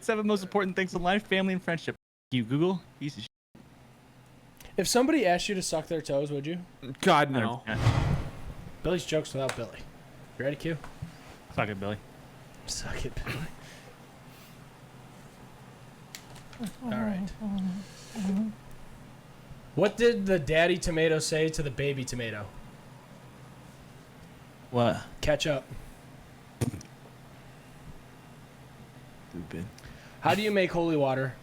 7 most important things in life: family and friendship. You Google, piece of shit. If somebody asked you to suck their toes, would you? God, no. Billy's jokes without Billy. You ready, Q? Suck it, Billy. Suck it, Billy. All right. What did the daddy tomato say to the baby tomato? What? Catch up. Stupid. How do you make holy water?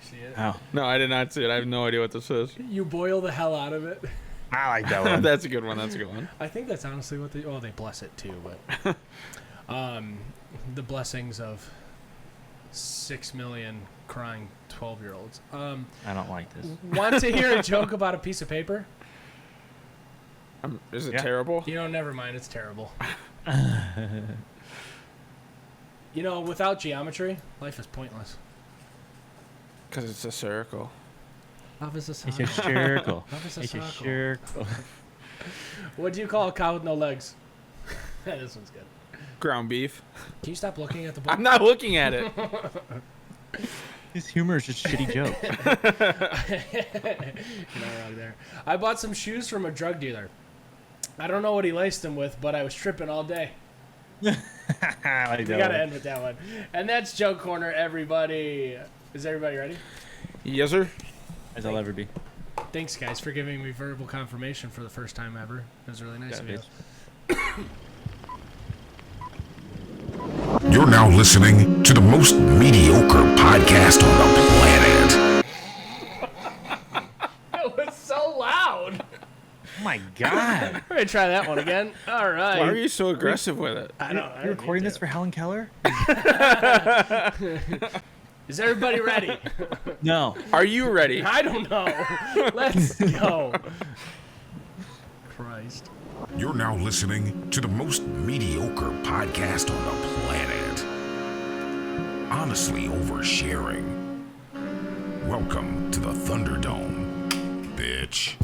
See it? How? No, I did not see it. I have no idea what this is. You boil the hell out of it. I like that one. That's a good one. That's a good one. I think that's honestly what they... Oh, they bless it too, but... the blessings of 6 million crying 12-year-olds. I don't like this. Want to hear a joke about a piece of paper? Is it Yeah. terrible? You know, never mind. It's terrible. You know, without geometry, life is pointless. Because it's a circle. Love is a It's circle. a circle. Love is a It's a circle. circle. What do you call a cow with no legs? This one's good. Ground beef. Can you stop looking at the book? I'm not looking at it. His humor is just shitty jokes. You're not wrong there. I bought some shoes from a drug dealer. I don't know what he laced them with, but I was tripping all day. I like We that gotta one. end with that one. And that's Joke Corner, everybody. Is everybody ready? Yes, sir. As I'll ever be. Thanks, guys, for giving me verbal confirmation for the first time ever. It was really nice of you. You're now listening to the most mediocre podcast on the planet. It was so loud. Oh my god. We're gonna try that one again. All right. Why are you so aggressive with it? I don't. You're recording this for Helen Keller? Is everybody ready? No. Are you ready? I don't know. Let's go. Christ. You're now listening to the most mediocre podcast on the planet. Honestly oversharing. Welcome to the Thunderdome, bitch.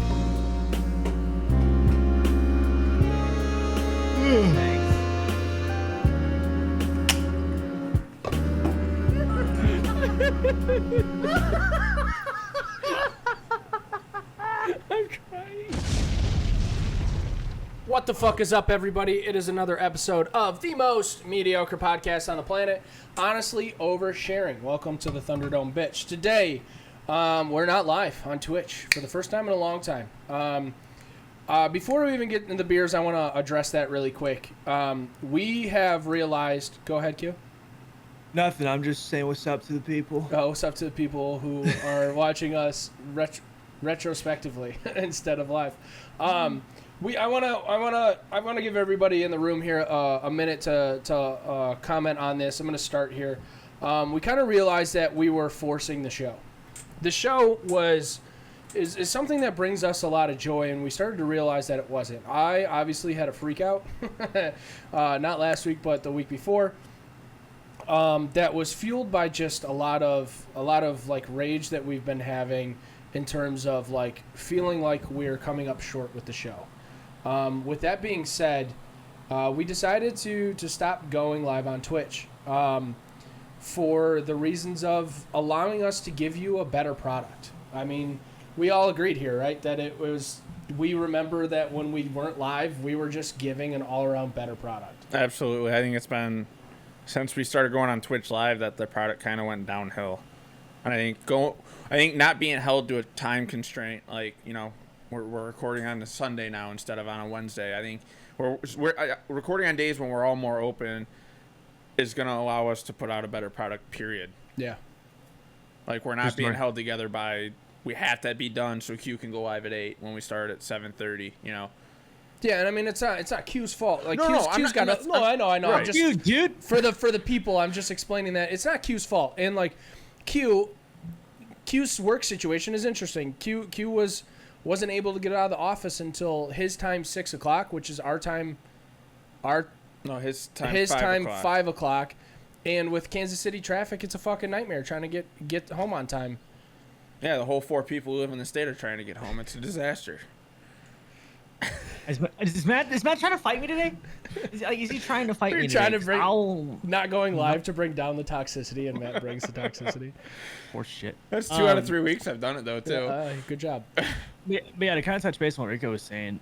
I'm crying. What the fuck is up, everybody? It is another episode of the most mediocre podcast on the planet. Honestly oversharing. Welcome to the Thunderdome, bitch. Today, we're not live on Twitch for the first time in a long time. Before we even get into the beers, I want to address that really quick. We have realized... Go ahead, Q. Nothing. I'm just saying what's up to the people. What's up to the people who are watching us retrospectively instead of live? I want to give everybody in the room here a minute to comment on this. I'm going to start here. We kind of realized that we were forcing the show. The show is something that brings us a lot of joy, and we started to realize that it wasn't. I obviously had a freak out, not last week, but the week before. That was fueled by just a lot of like rage that we've been having in terms of like feeling like we're coming up short with the show. With that being said, we decided to stop going live on Twitch for the reasons of allowing us to give you a better product. I mean, we all agreed here, right? That it was. We remember that when we weren't live, we were just giving an all-around better product. Absolutely. I think it's been since we started going on Twitch Live that the product kind of went downhill. And I think not being held to a time constraint, like, you know, we're recording on a Sunday now instead of on a Wednesday. I think we're recording on days when we're all more open is going to allow us to put out a better product, period. Yeah. Like, we're not being held together by we have to be done so Q can go live at 8 when we start at 7:30, you know. Yeah, and I mean it's not Q's fault. Like No, Q's got nothing. No, I know. Right. I'm just Dude. for the people. I'm just explaining that it's not Q's fault. And like Q's work situation is interesting. Q wasn't able to get out of the office until his time 6 o'clock, which is our time. His time 5 o'clock. And with Kansas City traffic, it's a fucking nightmare trying to get home on time. Yeah, the whole 4 people who live in the state are trying to get home. It's a disaster. Is Matt trying to fight me today? Is he trying to fight We're me trying today? to bring, I'll... not going live to bring down the toxicity, and Matt brings the toxicity. Poor shit. That's 2 out of 3 weeks I've done it though too. Good job. But yeah, to kind of touch base on what Rico was saying,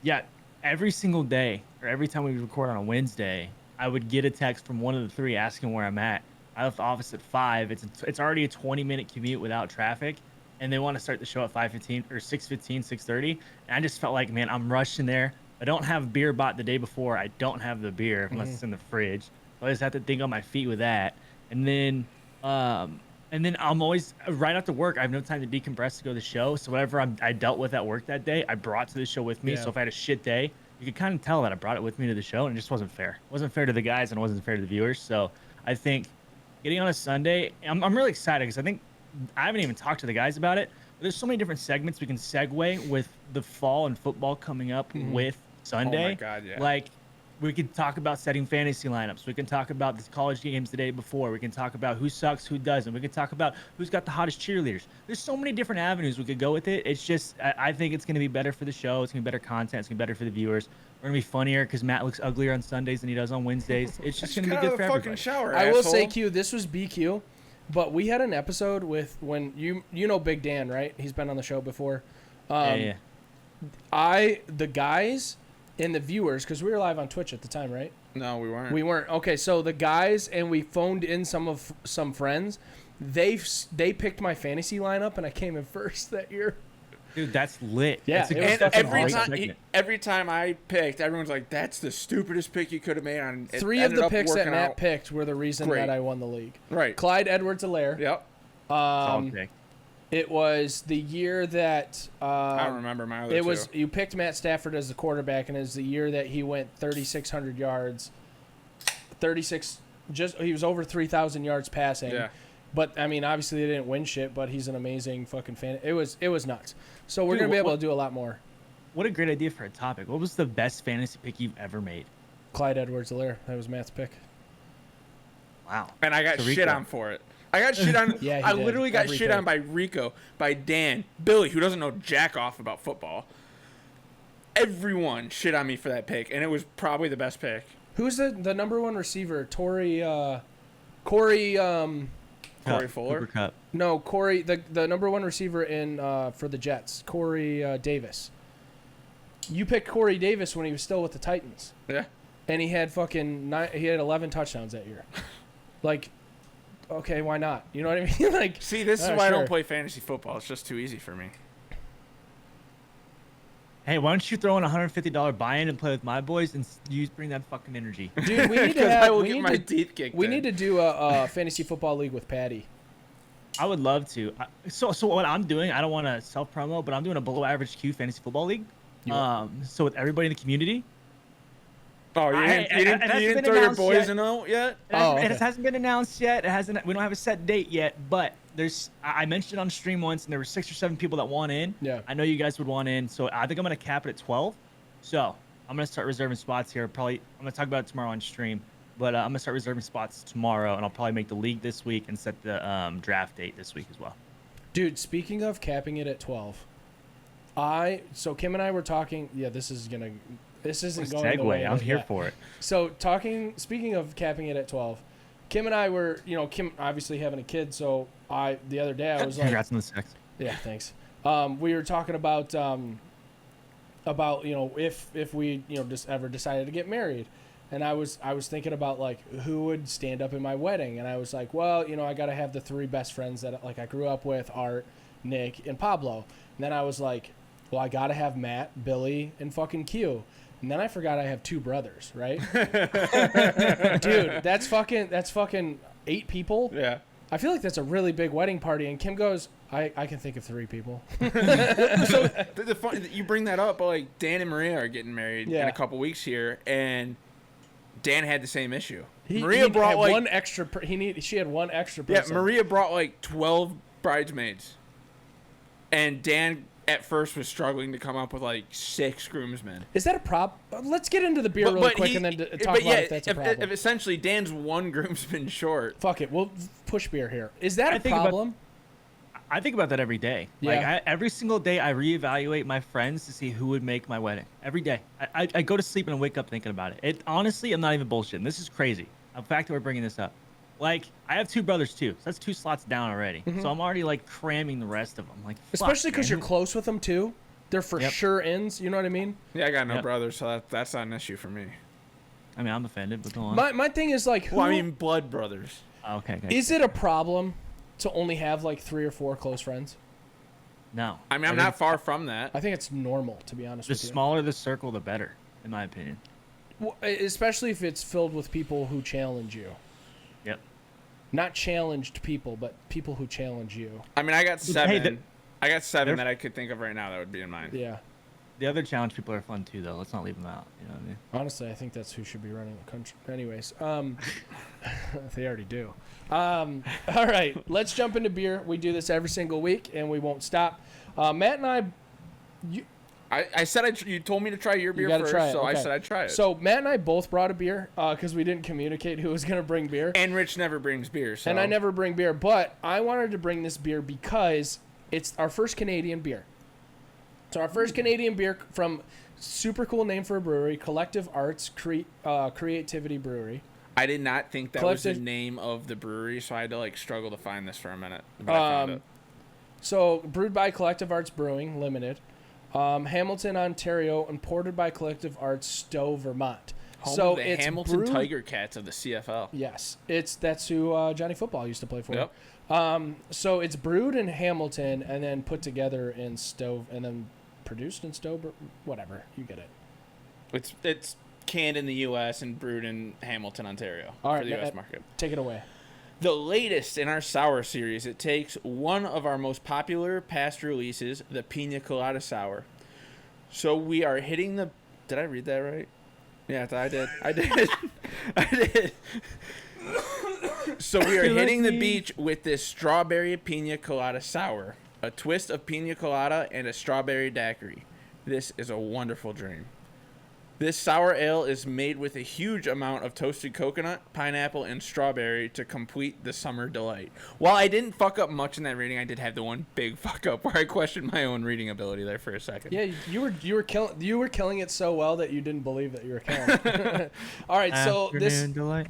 yeah, every single day or every time we record on a Wednesday, I would get a text from one of the three asking where I'm at. I left the office at 5. It's already a 20-minute commute without traffic, and they want to start the show at 5:15 or 6:15, 6:30. And I just felt like, man, I'm rushing there. I don't have beer bought the day before. I don't have the beer unless it's in the fridge. So I just have to think on my feet with that. And then I'm always right after work. I have no time to decompress to go to the show. So whatever I dealt with at work that day, I brought to the show with me. Yeah. So if I had a shit day, you could kind of tell that I brought it with me to the show, and it just wasn't fair. It wasn't fair to the guys, and it wasn't fair to the viewers. So I think getting on a Sunday, I'm really excited because I think I haven't even talked to the guys about it. But there's so many different segments we can segue with the fall and football coming up with Sunday. Oh my God, yeah. Like, we could talk about setting fantasy lineups. We can talk about the college games the day before. We can talk about who sucks, who doesn't. We can talk about who's got the hottest cheerleaders. There's so many different avenues we could go with it. It's just, I think it's going to be better for the show. It's going to be better content. It's going to be better for the viewers. We're going to be funnier because Matt looks uglier on Sundays than he does on Wednesdays. It's just going to be good for everybody. Shower, I will say, asshole. Q, this was BQ, but we had an episode with when you know Big Dan, right? He's been on the show before. Yeah. The guys and the viewers, because we were live on Twitch at the time, right? No, we weren't. We weren't. Okay, so the guys, and we phoned in some friends. They picked my fantasy lineup, and I came in first that year. Dude, that's lit. Yeah, That's a it was good definitely fucking great. segment. every time I picked, everyone's like, "That's the stupidest pick you could have made." On it 3 of ended the up picks that working Matt out. picked were the reason Great. that I won the league. Right. Clyde Edwards-Helaire. Yep. Solid pick. It was the year that I don't remember my other it two. was you picked Matt Stafford as the quarterback, and it was the year that he went 3,600 yards, 36. He was over 3,000 yards passing. Yeah. But I mean, obviously they didn't win shit. But he's an amazing fucking fan. It was nuts. So we're Dude, gonna be able what- to do a lot more. What a great idea for a topic. What was the best fantasy pick you've ever made? Clyde Edwards-Helaire. That was Matt's pick. Wow. And I got So shit Rico. on for it. I got shit on. Yeah, he I did. literally got Every shit pick. on by Rico, by Dan, Billy, who doesn't know jack off about football. Everyone shit on me for that pick, and it was probably the best pick. Who's the number one receiver? Corey. Corey Fuller. Cooper Kupp. No, Corey. The number one receiver in for the Jets. Corey Davis. You picked Corey Davis when he was still with the Titans. Yeah. And he had he had 11 touchdowns that year. Like, okay, why not? You know what I mean? Like, See, this is why I sure. don't play fantasy football. It's just too easy for me. Hey, why don't you throw in a $150 buy-in and play with my boys and you bring that fucking energy? dude, we need to Because I have. will We get need my to, teeth kicked. we in. need to do a fantasy football league with Patty. I would love to. So what I'm doing, I don't want to self-promo, but I'm doing a below-average Q fantasy football league. So with everybody in the community. Oh, you didn't hasn't throw been your announced boys yet. in out yet? It hasn't been announced yet. We don't have a set date yet, but I mentioned it on stream once, and there were 6 or 7 people that want in. Yeah. I know you guys would want in, so I think I'm gonna cap it at 12. So I'm gonna start reserving spots here. Probably I'm gonna talk about it tomorrow on stream, but I'm gonna start reserving spots tomorrow, and I'll probably make the league this week and set the draft date this week as well. Dude, speaking of capping it at 12, so Kim and I were talking. Yeah, this isn't going the way. I'm here yeah. for it. So speaking of capping it at 12, Kim and I were, Kim obviously having a kid, so the other day I was like, Congrats on the sex. yeah, thanks. We were talking about if we just ever decided to get married, and I was thinking about like who would stand up in my wedding, and I was like, well, I got to have the 3 best friends that like I grew up with, Art, Nick, and Pablo. And then I was like, well, I got to have Matt, Billy, and fucking Q. And then I forgot I have 2 brothers, right? Dude, that's fucking 8 people. Yeah. I feel like that's a really big wedding party. And Kim goes, I can think of 3 people. So the fun, you bring that up, but like Dan and Maria are getting married in Yeah. a couple weeks here, and Dan had the same issue. He brought had like one extra. She had one extra person. yeah, Maria brought like 12 bridesmaids, and Dan at first was struggling to come up with like 6 groomsmen. Is that a prop? Let's get into the beer really quick and then talk about if that's a problem. If essentially Dan's 1 groomsman short. Fuck it, we'll push beer here. Is that I a think about- problem? I think about that every day. Yeah. Like every single day, I reevaluate my friends to see who would make my wedding. Every day, I go to sleep and I wake up thinking about it. It honestly, I'm not even bullshitting. This is crazy. The fact that we're bringing this up. Like, I have 2 brothers too, so that's 2 slots down already. So I'm already like cramming the rest of them. Like, Especially because man. you're close with them too. They're for sure ins. You know what I mean? Yeah, I got no brothers, so that's not an issue for me. I mean, I'm offended, but go on. My thing is like, who, Well, I mean, blood brothers. Okay. is it a problem to only have like 3 or 4 close friends? No. I mean, I'm not far from that. I think it's normal, to be honest The with you. smaller the circle, the better, in my opinion. Well, especially if it's filled with people who challenge you. Yep. Not challenged people, but people who challenge you. I mean, I got 7. Hey, I got 7 they're- that I could think of right now that would be in mine. Yeah. The other challenge people are fun too, though. Let's not leave them out. You know what I mean? Honestly, I think that's who should be running the country. Anyways, they already do. All right, let's jump into beer. We do this every single week, and we won't stop. Matt and I said you told me to try your beer gotta first, try it, so I okay. said I'd try it. So Matt and I both brought a beer because we didn't communicate who was going to bring beer. And Rich never brings beer, so. And I never bring beer, but I wanted to bring this beer because it's our first Canadian beer. So our first Canadian beer from super cool name for a brewery, Collective Arts Creativity Brewery. I did not think that was the Collective- name of the brewery, so I had to like struggle to find this for a minute. But I found it. So brewed by Collective Arts Brewing Limited, Hamilton, Ontario, imported by Collective Arts Stowe, Vermont. Home so of the it's Hamilton brewed- Tiger Cats of the CFL. Yes, that's who Johnny Football used to play for. Yep. So it's brewed in Hamilton and then put together in Stowe and then produced in Stowe, whatever, you get it. It's canned in the U.S. and brewed in Hamilton, Ontario All right, for the U.S. market. Take it away. The latest in our sour series, it takes one of our most popular past releases, the Pina Colada Sour. So we are hitting the... Did I read that right? Yeah, I did. I did. So we are hitting the beach with this strawberry Pina Colada Sour, a twist of Pina Colada and a strawberry daiquiri. This is a wonderful dream. This sour ale is made with a huge amount of toasted coconut, pineapple, and strawberry to complete the summer delight. While I didn't fuck up much in that reading, I did have the one big fuck up where I questioned my own reading ability there for a second. Yeah, you were killing it so well that you didn't believe that you were killing it. All right, so Afternoon delight.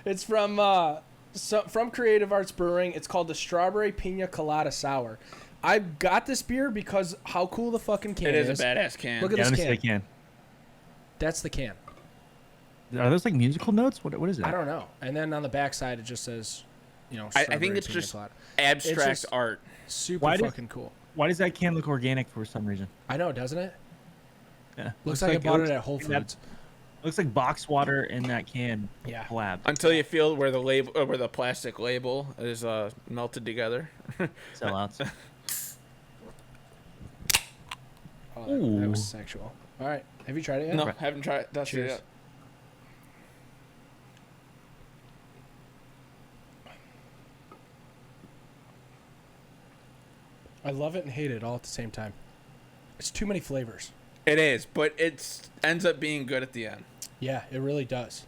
it's from Creative Arts Brewing. It's called the Strawberry Pina Colada Sour. I got this beer because how cool the fucking can is. It is a badass can. Look at Yeah, this let me see can. the can. That's the can. Are those like musical notes? What is it? I don't know. And then on the back side, it just says, I think Strawberry it's Pina just Colada. abstract It's just- art. Super Why did- fucking cool. Why does that can look organic for some reason? I know, doesn't it? Yeah. Looks like I bought it at Whole that- Foods. Looks like box water in that can. Yeah. Collab. Until you feel where the label, where the plastic label is melted together. Sellouts. Oh, that Ooh. was sexual. All right. Have you tried it yet? No, haven't tried. That's Cheers. it. I love it and hate it all at the same time. It's too many flavors. It is, but it ends up being good at the end. Yeah, it really does.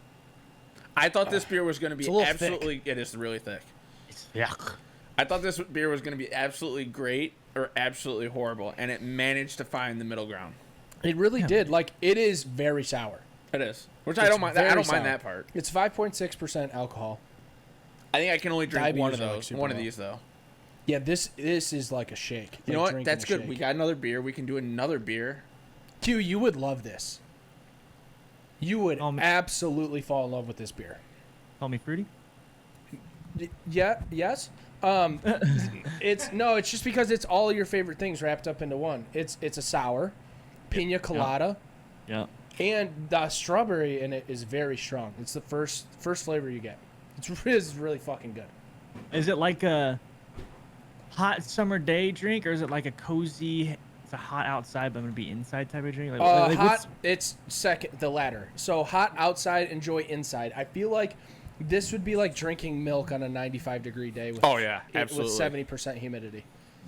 I thought this beer was going to be It's a little absolutely. It is really thick. It's yuck. I thought this beer was going to be absolutely great or absolutely horrible, and it managed to find the middle ground. It really did. Like, it is very sour. It is, which It's I don't mind. I very don't sour. mind that part. It's 5.6% alcohol. I think I can only drink one of Diabetes are, like, those. super One of low. these though. Yeah, this is like a shake. You know Like what? drinking That's a good. shake. We got another beer. We can do another beer. Q, you would love this. You would absolutely fall in love with this beer. Call me fruity. Yeah. Yes. It's just because it's all your favorite things wrapped up into one. It's a sour, pina colada, Yeah. and the strawberry in it is very strong. It's the first flavor you get. It's really fucking good. Is it like a hot summer day drink, or is it like a cozy? It's a hot outside, but I'm gonna be inside type of drink. Like Hot. It's the latter. So hot outside, enjoy inside. I feel like this would be like drinking milk on a 95-degree day. With, Oh, yeah, absolutely. With 70% humidity.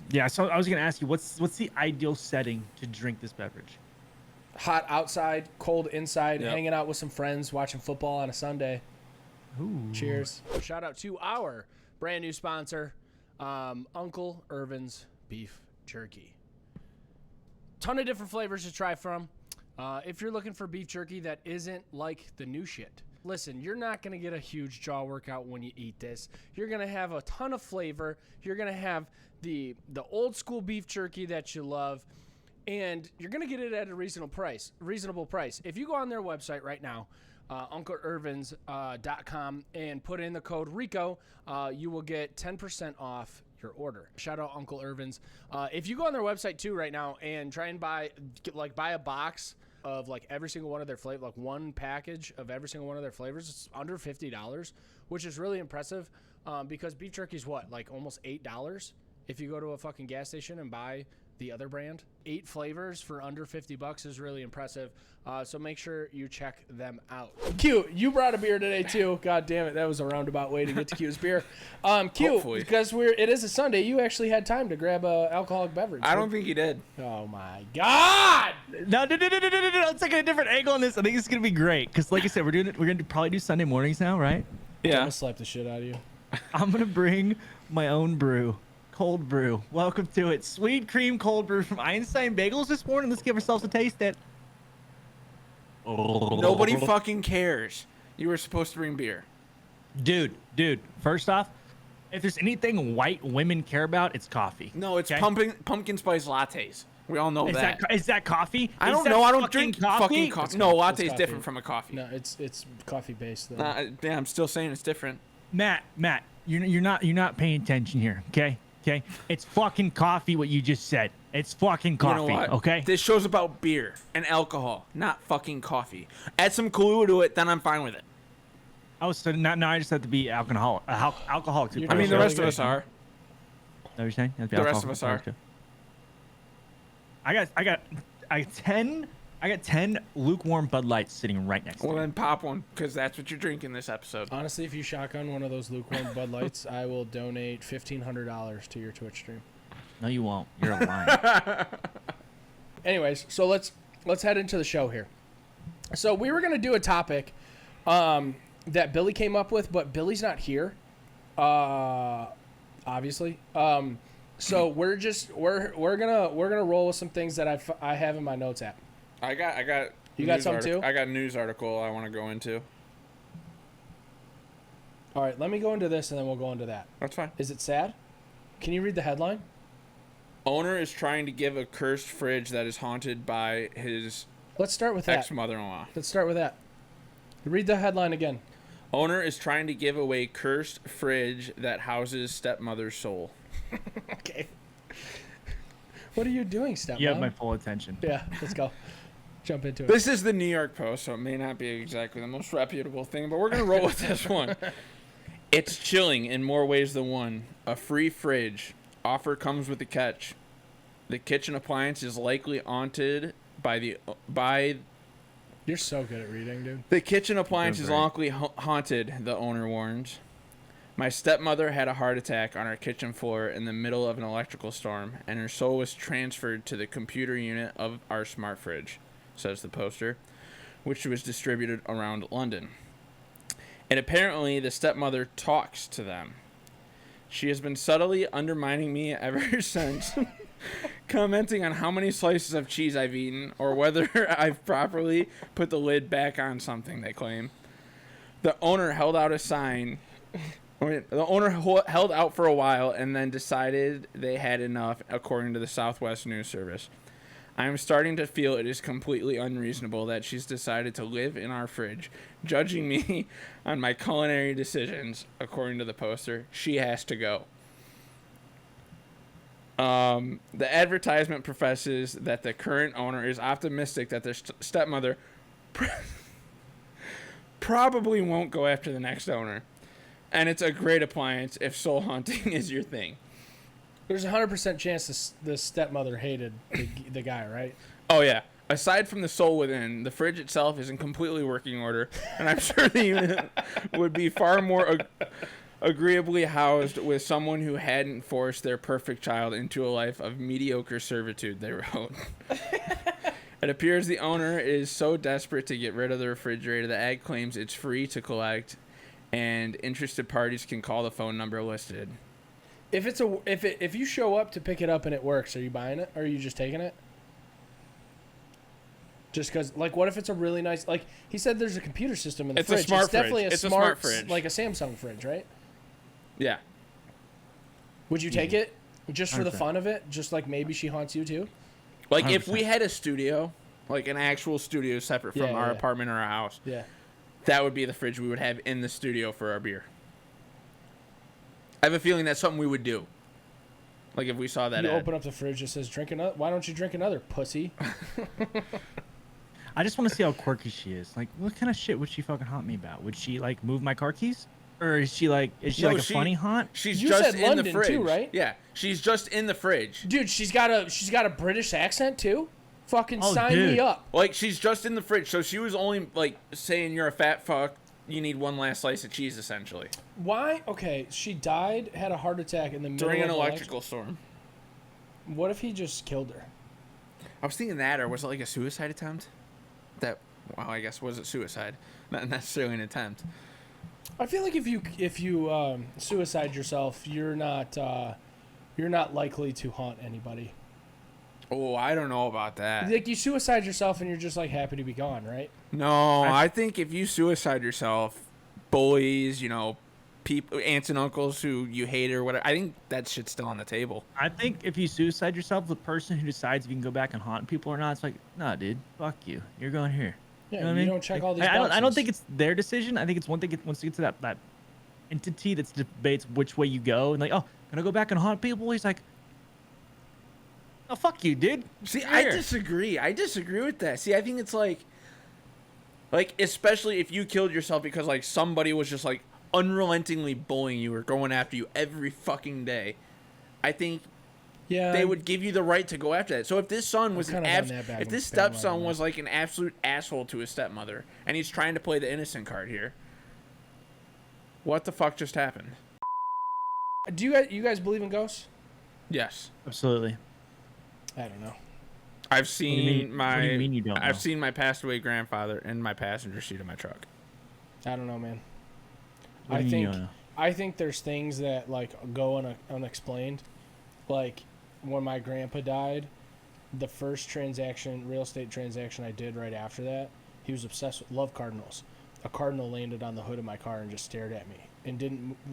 Yeah. So I was gonna ask you, what's the ideal setting to drink this beverage? Hot outside, cold inside, Yep. hanging out with some friends, watching football on a Sunday. Ooh. Cheers. Shout out to our brand new sponsor, Uncle Irvin's beef jerky. Ton of different flavors to try from. If you're looking for beef jerky that isn't like the new shit, listen, you're not going to get a huge jaw workout when you eat this. You're going to have a ton of flavor. You're going to have the old school beef jerky that you love, and you're going to get it at a reasonable price. If you go on their website right now, uncleirvins.com, and put in the code RICO, you will get 10% off your order. Shout out Uncle Irvin's. If you go on their website too right now and try and buy a box of like every single one of their flavors, like one package of every single one of their flavors, it's under $50, which is really impressive, because beef jerky is what, like almost $8 if you go to a fucking gas station and buy the other brand. 8 flavors for under $50 is really impressive. So make sure you check them out. Q, you brought a beer today too. God damn it, that was a roundabout way to get to Q's beer. Q, Hopefully. because it is a Sunday, you actually had time to grab a alcoholic beverage. I don't think he did. Oh my God! No. Let's take a different angle on this. I think it's gonna be great because, like I said, we're gonna probably do Sunday mornings now, right? I'm Yeah. gonna slap the shit out of you. I'm gonna bring my own brew. Cold brew. Welcome to it. Sweet cream cold brew from Einstein Bagels this morning. Let's give ourselves a taste at. Nobody fucking cares. You were supposed to bring beer. Dude. First off, if there's anything white women care about, it's coffee. No, it's Okay? pumpkin spice lattes. We all know that. Is that coffee? I Is don't that know. I don't fucking drink fucking coffee. No, latte is coffee. different from a coffee. No, it's coffee based though. Yeah, I'm still saying it's different. Matt, you're not paying attention here. Okay. It's fucking coffee. What you just said. It's fucking coffee. You know what? Okay. This show's about beer and alcohol, not fucking coffee. Add some Kahlua to it, then I'm fine with it. Oh, so now I just have to be alcoholic. Alcoholic. You're I mean, the really rest of good. us are. Know what you're saying? The rest of us are. I got 10 lukewarm Bud Lights sitting right next to Well, me. then pop one, because that's what you're drinking this episode. Honestly, if you shotgun one of those lukewarm Bud Lights, I will donate $1,500 to your Twitch stream. No, you won't. You're a liar. Anyways, so let's head into the show here. So we were gonna do a topic that Billy came up with, but Billy's not here, obviously. So we're gonna roll with some things that I have in my notes app. I got. You got news some too? I got a news article I want to go into. All right, let me go into this and then we'll go into that. That's fine. Is it sad? Can you read the headline? Owner is trying to give a cursed fridge that is haunted by his Let's start with that. ex-mother-in-law. Let's start with that. Read the headline again. Owner is trying to give away cursed fridge that houses stepmother's soul. Okay. What are you doing, stepmom? You have my full attention. Yeah, let's go. Jump into it. This is the New York Post, so it may not be exactly the most reputable thing, but we're going to roll with this one. It's chilling in more ways than one. A free fridge. Offer comes with a catch. The kitchen appliance is likely haunted by You're so good at reading, dude. The kitchen appliance You're is great. likely haunted, the owner warns. My stepmother had a heart attack on our kitchen floor in the middle of an electrical storm, and her soul was transferred to the computer unit of our smart fridge, says the poster, which was distributed around London. And apparently the stepmother talks to them. She has been subtly undermining me ever since, commenting on how many slices of cheese I've eaten or whether I've properly put the lid back on something, they claim. The owner held out a sign. The owner held out for a while and then decided they had enough, according to the Southwest News Service. I am starting to feel it is completely unreasonable that she's decided to live in our fridge, judging me on my culinary decisions, according to the poster. She has to go. The advertisement professes that the current owner is optimistic that their stepmother probably won't go after the next owner. And it's a great appliance if soul hunting is your thing. There's a 100% chance the stepmother hated the guy, right? Oh, yeah. Aside from the soul within, the fridge itself is in completely working order, and I'm sure the unit would be far more agreeably housed with someone who hadn't forced their perfect child into a life of mediocre servitude, they wrote. It appears the owner is so desperate to get rid of the refrigerator, the ad claims it's free to collect, and interested parties can call the phone number listed. If you show up to pick it up and it works, are you buying it or are you just taking it? Just because, like, what if it's a really nice, like he said, there's a computer system in the fridge. It's a smart it's definitely fridge. a It's a smart smart fridge. like a Samsung fridge, right? Yeah. Would you take it just for the 100%. fun of it? Just like maybe she haunts you too? Like if 100%. we had a studio, like an actual studio separate from Yeah, our yeah. apartment or our house, Yeah. that would be the fridge we would have in the studio for our beer. I have a feeling that's something we would do. Like if we saw that You ad. open up the fridge, it says drink another. Why don't you drink another, pussy? I just want to see how quirky she is. Like, what kind of shit would she fucking haunt me about? Would she like move my car keys, or is she like a funny haunt? She's You just said in London the fridge. too, right? Yeah, she's just in the fridge. Dude, she's got a British accent too. Fucking Oh, sign me dude. up. Like she's just in the fridge, so she was only like saying you're a fat fuck. You need one last slice of cheese, essentially. Why? Okay, she died, had a heart attack in the middle During an of electrical storm. What if he just killed her? I was thinking that, or was it like a suicide attempt? That, well, I guess was it suicide, not necessarily an attempt. I feel like if you suicide yourself, you're not likely to haunt anybody. Oh, I don't know about that. Like you suicide yourself and you're just like happy to be gone, right? No, I think if you suicide yourself, bullies, people, aunts and uncles who you hate or whatever, I think that shit's still on the table. I think if you suicide yourself, the person who decides if you can go back and haunt people or not, it's like, nah, dude, fuck you. You're going here. Yeah, know what I you mean? don't check all these I don't boxes. think it's their decision. I think it's one thing once you get to that entity that debates which way you go and like, oh, gonna go back and haunt people. He's like, oh, fuck you, dude. See, You're I here. disagree. I disagree with that. See, I think it's like especially if you killed yourself because like somebody was just like unrelentingly bullying you or going after you every fucking day. I think they would give you the right to go after that. So if this son was if this stepson was like an absolute asshole to his stepmother and he's trying to play the innocent card here, what the fuck just happened? Do you guys believe in ghosts? Yes. Absolutely. I don't know. I've seen What do you mean you don't know? I've seen my passed away grandfather in my passenger seat of my truck. I don't know, man. What do you mean you don't know? I think there's things that like go unexplained. Like when my grandpa died, the first real estate transaction I did right after that, he was obsessed with love cardinals. A cardinal landed on the hood of my car and just stared at me and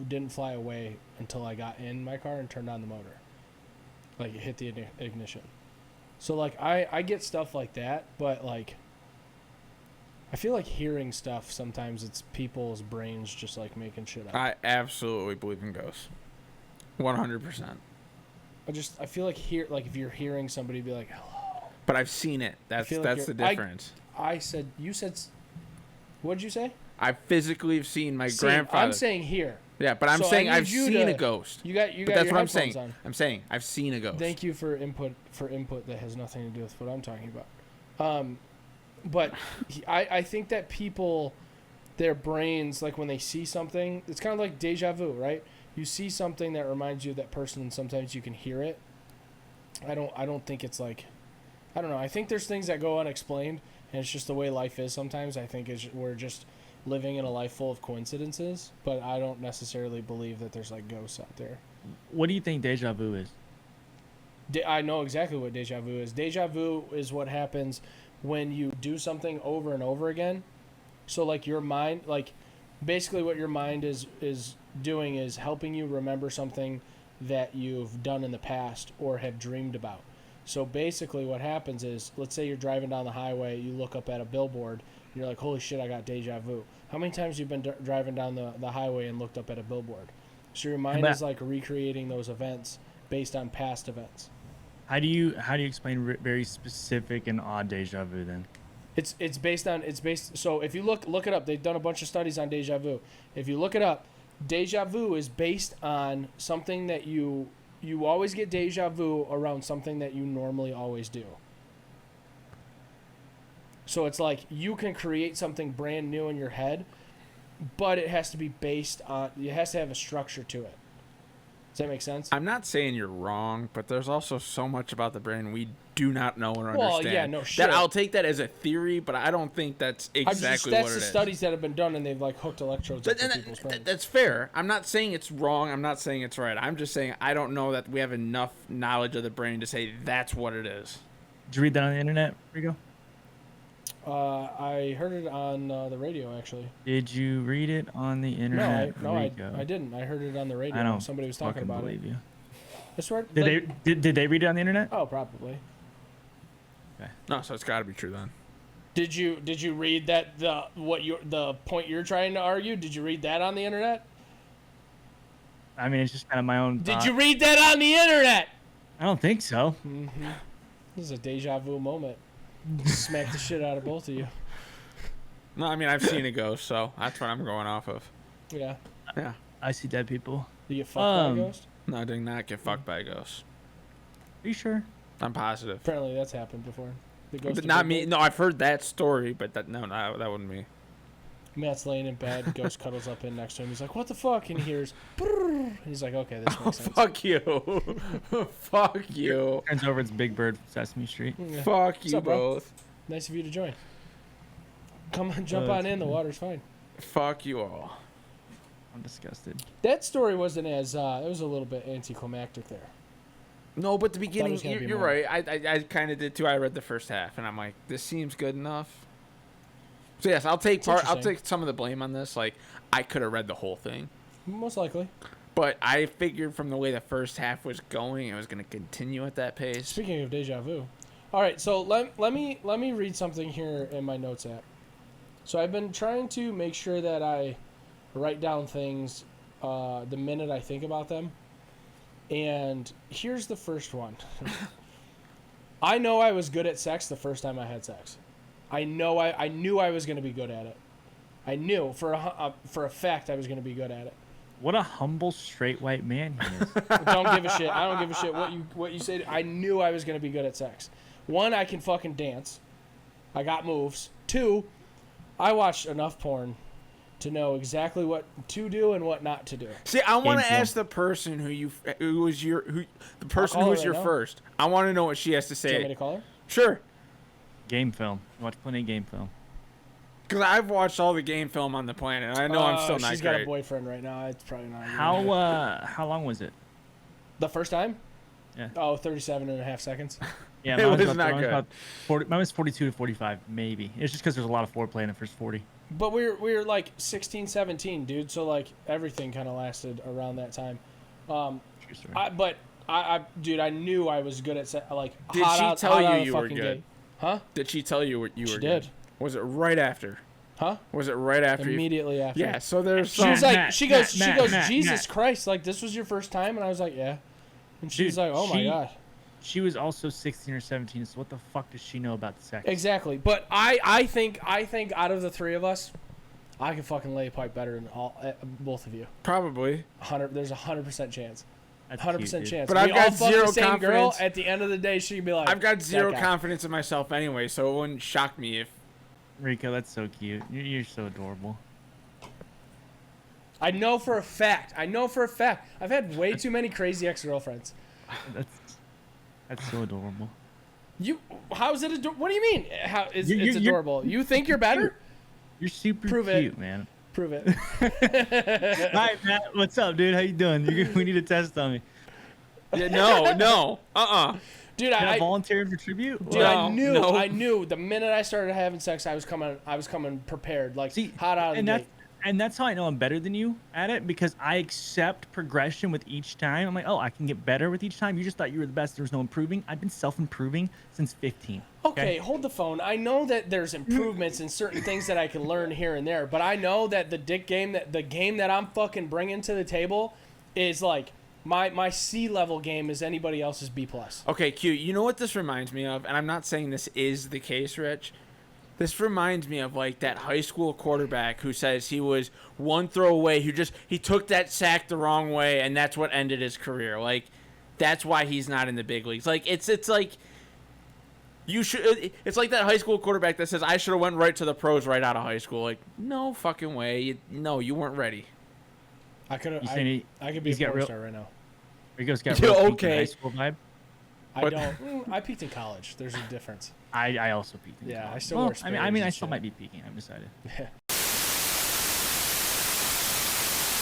didn't fly away until I got in my car and turned on the motor. Like it hit the ignition. So like I get stuff like that, but like I feel like hearing stuff sometimes it's people's brains just like making shit up. I absolutely believe in ghosts. 100%. I feel like if you're hearing somebody be like hello. But I've seen it. That's the difference. You said what did you say? I physically have seen my grandfather. I'm saying here. Yeah, but I'm So saying I need I've you seen to- a ghost. You got But your that's what I'm headphones saying. on. I'm saying I've seen a ghost. Thank you for input that has nothing to do with what I'm talking about. But I think that people, their brains, like when they see something, it's kind of like deja vu, right? You see something that reminds you of that person, and sometimes you can hear it. I don't think it's like, I don't know. I think there's things that go unexplained, and it's just the way life is sometimes. I think we're just living in a life full of coincidences, but I don't necessarily believe that there's like ghosts out there. What do you think deja vu is? I know exactly what deja vu is. Deja vu is what happens when you do something over and over again. So like your mind, like basically what your mind is doing is helping you remember something that you've done in the past or have dreamed about. So basically what happens is, let's say you're driving down the highway, you look up at a billboard, and you're like, holy shit, I got deja vu. How many times have you been driving down the highway and looked up at a billboard? So your mind is like recreating those events based on past events. How do you explain very specific and odd deja vu then? It's based. So if you look it up, they've done a bunch of studies on deja vu. If you look it up, deja vu is based on something that you always get deja vu around something that you normally always do. So it's like you can create something brand new in your head, but it has to be based on, it has to have a structure to it. Does that make sense? I'm not saying you're wrong, but there's also so much about the brain we do not know or understand. Well, yeah, no shit. That I'll take that as a theory, but I don't think that's exactly what it is. That's the studies that have been done, and they've like hooked electrodes up to people's brains. That's fair. I'm not saying it's wrong. I'm not saying it's right. I'm just saying I don't know that we have enough knowledge of the brain to say that's what it is. Did you read that on the internet, Rico? I heard it on the radio, actually. Did you read it on the internet? I didn't. I heard it on the radio. I don't. Somebody was talking about believe it. You. I swear. Did they read it on the internet? Oh, probably. Okay. No, so it's got to be true then. Did you read that the point you're trying to argue? Did you read that on the internet? I mean, it's just kind of my own. Did you read that on the internet? I don't think so. Mm-hmm. This is a deja vu moment. Smack the shit out of both of you. No, I mean I've seen a ghost, so that's what I'm going off of. Yeah. Yeah. I see dead people. You get fucked by a ghost? No, I did not get fucked by a ghost. Are you sure? I'm positive. Apparently that's happened before. The ghost. But not me. No, I've heard that story, but that wouldn't be. Matt's laying in bed. Ghost cuddles up in next to him. He's like, "What the fuck?" And he hears, and he's like, "Okay, this makes sense." Fuck you. Fuck you. Turns over its Big Bird from Sesame Street. Yeah. Fuck What's you up, bro? both. Nice of you to join. Come on, jump on in. The water's fine. Fuck you all. I'm disgusted. That story wasn't as. It was a little bit anticlimactic there. No, but the beginning, gonna be you're more. right. I kind of did too. I read the first half, and I'm like, this seems good enough. So yes, I'll take some of the blame on this. Like, I could have read the whole thing, Most likely. but I figured from the way the first half was going, it was going to continue at that pace. Speaking of deja vu, all right. So let me read something here in my notes app. So I've been trying to make sure that I write down things the minute I think about them. And here's the first one. I know I was good at sex the first time I had sex. I knew I was going to be good at it. I knew for a fact I was going to be good at it. What a humble, straight white man he is. Don't give a shit. I don't give a shit what you say. I knew I was going to be good at sex. One, I can fucking dance. I got moves. Two, I watched enough porn to know exactly what to do and what not to do. See, I want to Game ask the person who was your now. first. I want to know what she has to Do you want me say. to call her? Sure. Game film. Watch plenty of game film. Because I've watched all the game film on the planet. I know I'm still not She's great. got a boyfriend right now. It's probably not. How long was it? The first time? Yeah. Oh, 37 and a half seconds. Yeah, It mine was about- not mine good. about 40, mine was 42 to 45, maybe. It's just because there's a lot of foreplay in the first 40. But we were like 16, 17, dude. So like everything kind of lasted around that time. True story. Dude, I knew I was good at like. Did hot she out- tell hot out you of you were fucking good? gate. Huh? Did she tell you you were She good? did. Was it right after? Huh? Was it right after? Immediately after. Yeah. So there's She some. was like, Matt, she goes, Matt, Jesus Christ, like this was your first time, and I was like, yeah. And she's Dude, like, oh my god. She was also 16 or 17, so what the fuck does she know about the sex? Exactly. But I think out of the three of us, I can fucking lay a pipe better than both of you. Probably. There's 100% chance. That's 100% cute, dude. chance. But We I've all got fuck zero the same girl. confidence. At the end of the day, she'd be like, I've got zero that guy. confidence in myself anyway, so it wouldn't shock me if. Rico, that's so cute. You're so adorable. I know for a fact. I've had way too many crazy ex-girlfriends. That's so adorable. How's it? What do you mean? It's You're- adorable. You think you're better? You're super Prove it. cute, man. Prove it. Hi, Matt. What's up, dude? How you doing? We need a test on me. Yeah, no. Dude, Can I I volunteer for tribute? Dude, Well, I no. knew the minute I started having sex, I was coming prepared, like See, hot out of the gate. And that's how I know I'm better than you at it, because I accept progression with each time. I'm like, oh, I can get better with each time. You just thought you were the best. There was no improving. I've been self-improving since 15. Okay, hold the phone. I know that there's improvements in certain things that I can learn here and there, but I know that the game that I'm fucking bringing to the table is like my C level game is anybody else's B plus. Okay, Q. You know what this reminds me of, and I'm not saying this is the case, Rich. This reminds me of like that high school quarterback who says he was one throw away. He took that sack the wrong way, and that's what ended his career. Like, that's why he's not in the big leagues. Like, it's like you should. It's like that high school quarterback that says I should have went right to the pros right out of high school. Like, no fucking way. You weren't ready. I could You saying I could be he's a got porn real- star right now. Rico's got Yeah, real peak okay. high school vibe. I don't. I peaked in college. There's a difference. I also peaked. Yeah, college. I still well, wear I mean, Sperry's I and still shit. might be peaking. I've decided.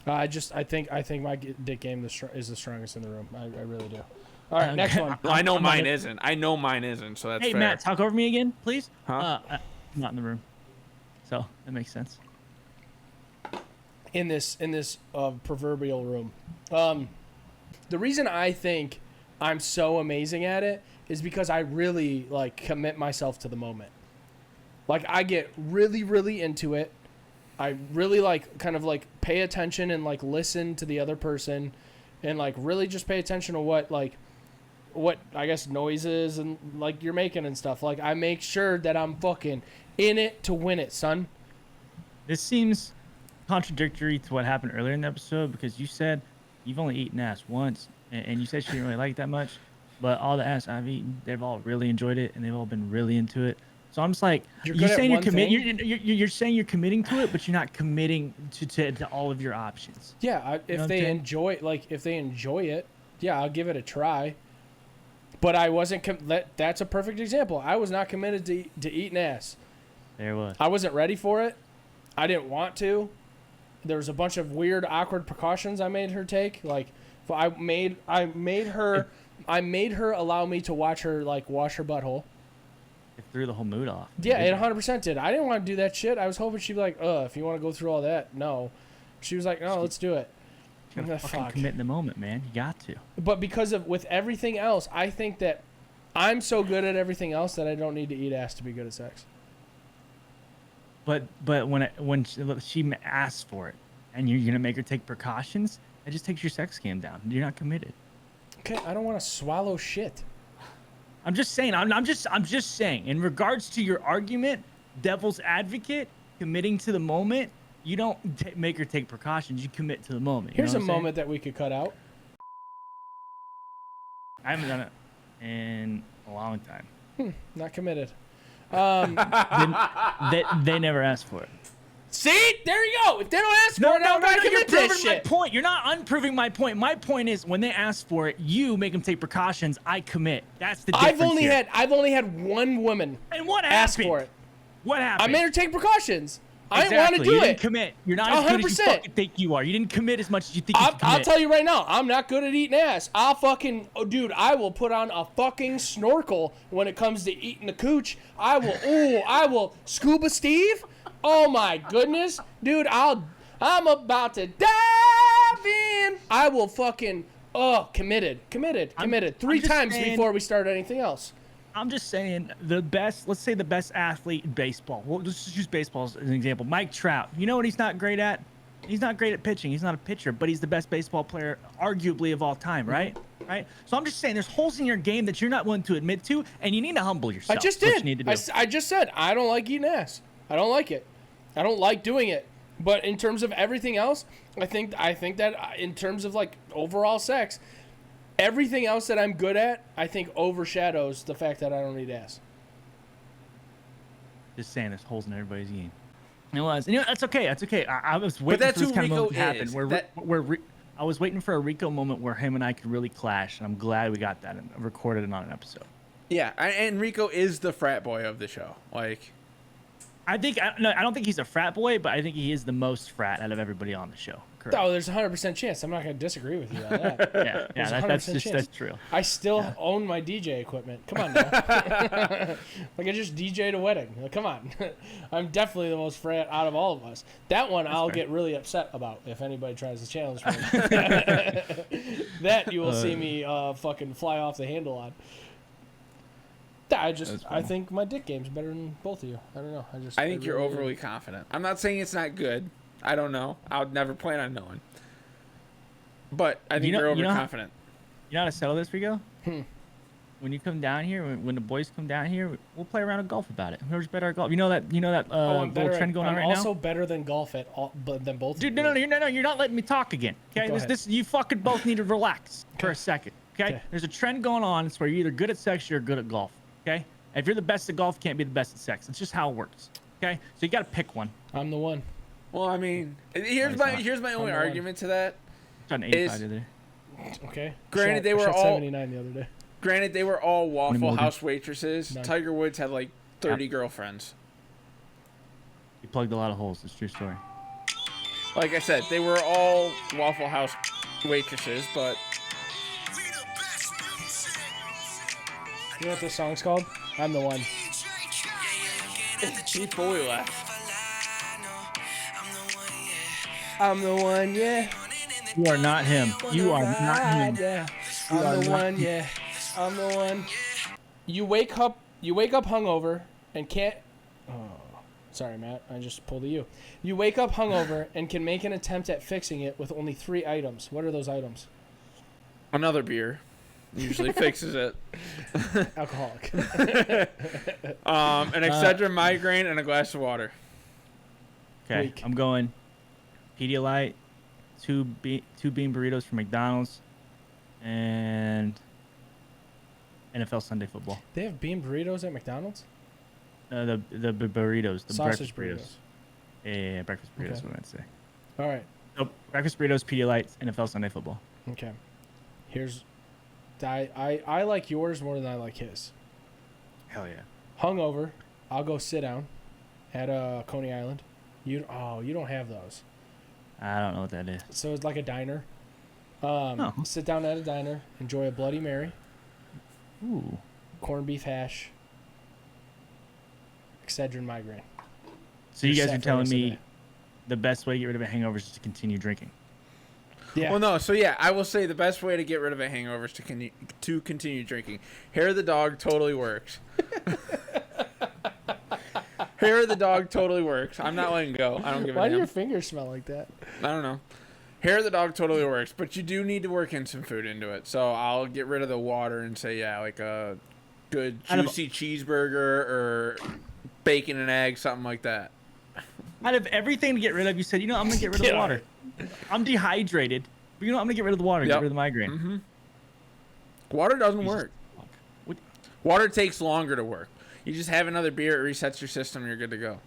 I think my dick game is the strongest in the room. I really do. All right, next one. Well, I know I'm mine gonna- isn't. I know mine isn't, so that's Hey fair. Matt, talk over me again, please. Huh? I'm not in the room, so that makes sense. In this proverbial room, the reason I think I'm so amazing at it is because I really like commit myself to the moment. Like I get really into it. I really like kind of like pay attention and like listen to the other person, and like really just pay attention to what I guess noises and like you're making and stuff. Like I make sure that I'm fucking in it to win it, son. This seems contradictory to what happened earlier in the episode because you said you've only eaten ass once, and you said she didn't really like it that much, but all the ass I've eaten, they've all really enjoyed it and they've all been really into it. So I'm just like, You're you're good at saying you're one committing. thing? You're saying you're committing to it, but you're not committing to all of your options. Yeah, know if what they I'm saying? if they enjoy it, yeah, I'll give it a try. But I wasn't. That's a perfect example. I was not committed to eating ass. There it was. I wasn't ready for it. I didn't want to. There was a bunch of weird, awkward precautions I made her take. Like, I made her allow me to watch her like wash her butthole. It threw the whole mood off. Yeah, Did it 100% did. I didn't want to do that shit. I was hoping she'd be like, if you want to go through all that, no. She was like, no, let's do it. you gotta fucking commit in the moment, man. You got to. But because of with everything else, I think that I'm so good at everything else that I don't need to eat ass to be good at sex. But when she asks for it, and you're gonna make her take precautions, it just takes your sex game down. You're not committed. Okay, I don't want to swallow shit. I'm just saying. I'm just saying. In regards to your argument, devil's advocate, committing to the moment, you don't make her take precautions. You commit to the moment. Here's a moment that we could cut out. I haven't done it in a long time. Not committed. They never asked for it. See, there you go. If they don't ask for it, I'm not you're commit to proving this my shit. point. You're not unproving my point. My point is when they ask for it, you make them take precautions. I commit. That's the difference here. I've only had one woman And what ask happened? for it. What happened? I made her take precautions. I didn't Exactly. want to do You it. didn't commit. You're not as good as you 100%. fucking think you are. You didn't commit as much as you think you can I'll commit. tell you right now, I'm not good at eating ass. Dude, I will put on a fucking snorkel when it comes to eating the cooch. I will scuba Steve. Oh my goodness, dude, I'm about to dive in. I will fucking, committed. Three just times saying- before we start anything else. I'm just saying let's say the best athlete in baseball. Well, let's just use baseball as an example. Mike Trout. You know what he's not great at? He's not great at pitching. He's not a pitcher, but he's the best baseball player, arguably, of all time, right? Right? So I'm just saying there's holes in your game that you're not willing to admit to, and you need to humble yourself. I just That's what did. you need to do. I just said I don't like eating ass. I don't like it. I don't like doing it. But in terms of everything else, I think that in terms of like overall sex, everything else that I'm good at, I think overshadows the fact that I don't eat ass. Just saying there's holes in everybody's game. It was. And, that's okay. That's okay. I was waiting that's for this who kind of Rico moment to happen. is. I was waiting for a Rico moment where him and I could really clash, and I'm glad we got that and recorded it on an episode. Yeah, and Rico is the frat boy of the show. Like, I don't think he's a frat boy, but I think he is the most frat out of everybody on the show. Correct. Oh, there's a 100% chance. I'm not going to disagree with you on that. Yeah, that's true. I still own my DJ equipment. Come on now. Like I just DJ'd a wedding. Like, come on. I'm definitely the most frat out of all of us. That one I'll get really upset about if anybody tries to challenge me. That you will see me fucking fly off the handle on. I think my dick game's better than both of you. I don't know. I think you're overly confident. I'm not saying it's not good. I don't know. I would never plan on knowing. But I think you're overconfident. You know how to settle this, Rico? When you come down here, when the boys come down here, we'll play around of golf about it. Whoever's better at golf. You know that little trend going on right now? I'm also better than golf than both. Dude, no, you're not letting me talk again. Okay, you fucking both need to relax for a second. Okay? There's a trend going on. It's where you're either good at sex or you're good at golf. Okay? If you're the best at golf, can't be the best at sex. It's just how it works. Okay? So you got to pick one. I'm the one. Well, I mean, here's my only argument to that. It's on 85 today. Okay. Granted, they I were shot all 79 the other day. Granted, they were all Waffle Morgan. House waitresses. None. Tiger Woods had like 30 girlfriends. He plugged a lot of holes. It's a true story. Like I said, they were all Waffle House waitresses, but You know what this song's called? I'm the one. he fully left. I'm the one, yeah. You are not him. You are not him. Yeah. You are I'm the not one, him. yeah. I'm the one. You wake up hungover and can't. Oh, sorry, Matt. I just pulled a you. You wake up hungover and can make an attempt at fixing it with only 3 items. What are those items? Another beer usually fixes it. Alcoholic. An Excedrin migraine and a glass of water. Okay, Weak. I'm going Pedialyte, two bean burritos from McDonald's, and NFL Sunday Football. They have bean burritos at McDonald's? The burritos, the Sausage breakfast burritos. Yeah, breakfast burritos. Okay. What I'd say. All right. So breakfast burritos, Pedialyte, NFL Sunday Football. Okay. Here's. I like yours more than I like his. Hell yeah. Hungover, I'll go sit down at Coney Island. You don't have those. I don't know what that is. So it's like a diner. Oh. Sit down at a diner, enjoy a Bloody Mary, Ooh. corned beef hash, Excedrin migraine. So you You're guys set are for the telling rest of the me day. the best way to get rid of a hangover is just to continue drinking. Yeah. Well, no. So yeah, I will say the best way to get rid of a hangover is to continue drinking. Hair of the dog totally works. Hair of the dog totally works. I'm not letting go. I don't give a Why do damn. your fingers smell like that? I don't know. Hair of the dog totally works, but you do need to work in some food into it. So I'll get rid of the water and say, yeah, like a good Out of- juicy cheeseburger or bacon and egg, something like that. Out of everything to get rid of, you said, I'm going to get rid of Get the on water. I'm dehydrated. But I'm going to get rid of the water and Yep. get rid of the migraine. Water doesn't Jesus work. fuck. What? Water takes longer to work. You just have another beer, it resets your system, you're good to go.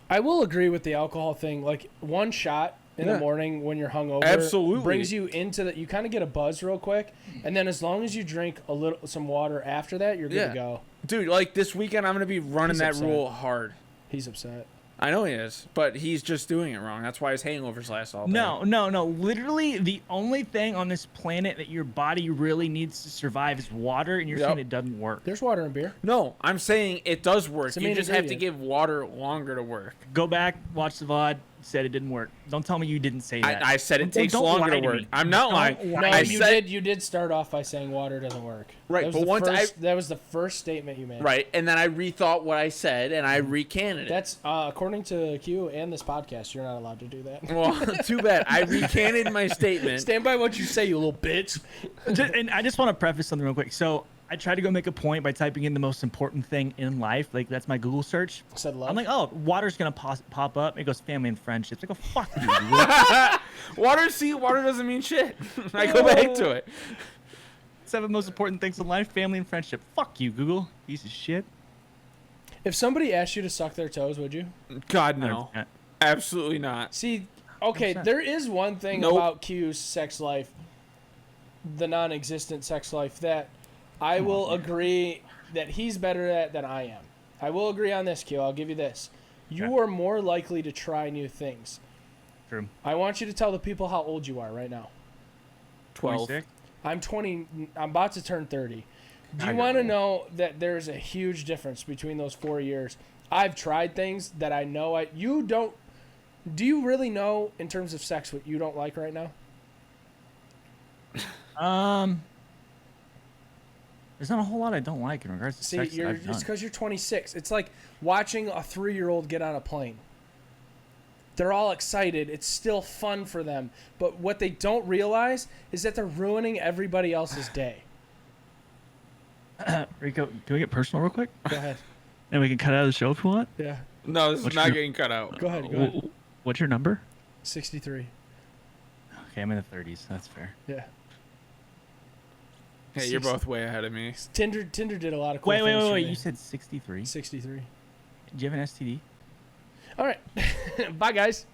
I will agree with the alcohol thing. Like one shot in Yeah. the morning when you're hungover Absolutely. brings you into that. You kind of get a buzz real quick, and then as long as you drink some water after that, you're good Yeah. to go. Dude, like this weekend, I'm going to be running He's that upset. rule hard. He's upset. I know he is, but he's just doing it wrong. That's why his hangovers last all day. No. Literally, the only thing on this planet that your body really needs to survive is water, and you're Yep. saying it doesn't work. There's water in beer. No, I'm saying it does work. It's a You main just have to ingredient. give water longer to work. Go back, watch the VOD, said it didn't work. Don't tell me you didn't say that. I said it takes Don't longer lie to work. me. I'm not Don't lying. lie No, I to me. said You did start off by saying water doesn't work. Right, That was but the once first, that was the first statement you made. right, and then I rethought what I said and I recanted it. That's according to Q and this podcast. You're not allowed to do that. Well, too bad. I recanted my statement. Stand by what you say, you little bitch. And I just want to preface something real quick. So I tried to go make a point by typing in the most important thing in life. Like, that's my Google search. Said love. I'm like, oh, water's going to pop up. It goes family and friendships. I go, fuck you. Google. Water doesn't mean shit. I go back to it. 7 most important things in life, family and friendship. Fuck you, Google. Piece of shit. If somebody asked you to suck their toes, would you? God, no. 100%. Absolutely not. See, okay, 100%. there is one thing Nope. about Q's sex life, the non-existent sex life, that I will agree that he's better at than I am. I will agree on this, Q. I'll give you this. You Okay. are more likely to try new things. True. I want you to tell the people how old you are right now. 12. 26? I'm 20. I'm about to turn 30. Do you you're want to old. know that there's a huge difference between those 4 years? I've tried things that I know you don't. Do you really know in terms of sex what you don't like right now? There's not a whole lot I don't like in regards to See, sex that I've it's done. because you're 26. It's like watching a 3-year-old get on a plane. They're all excited. It's still fun for them. But what they don't realize is that they're ruining everybody else's day. Rico, can we get personal real quick? Go ahead. And we can cut out of the show if you want. Yeah. No, this is What's not your- getting cut out. Go ahead. Go ahead. What's your number? 63. Okay, I'm in the 30s. That's fair. Yeah. Hey, you're both way ahead of me. Tinder did a lot of cool Wait. things for me. You said 63. 63. Do you have an STD? All right. Bye, guys.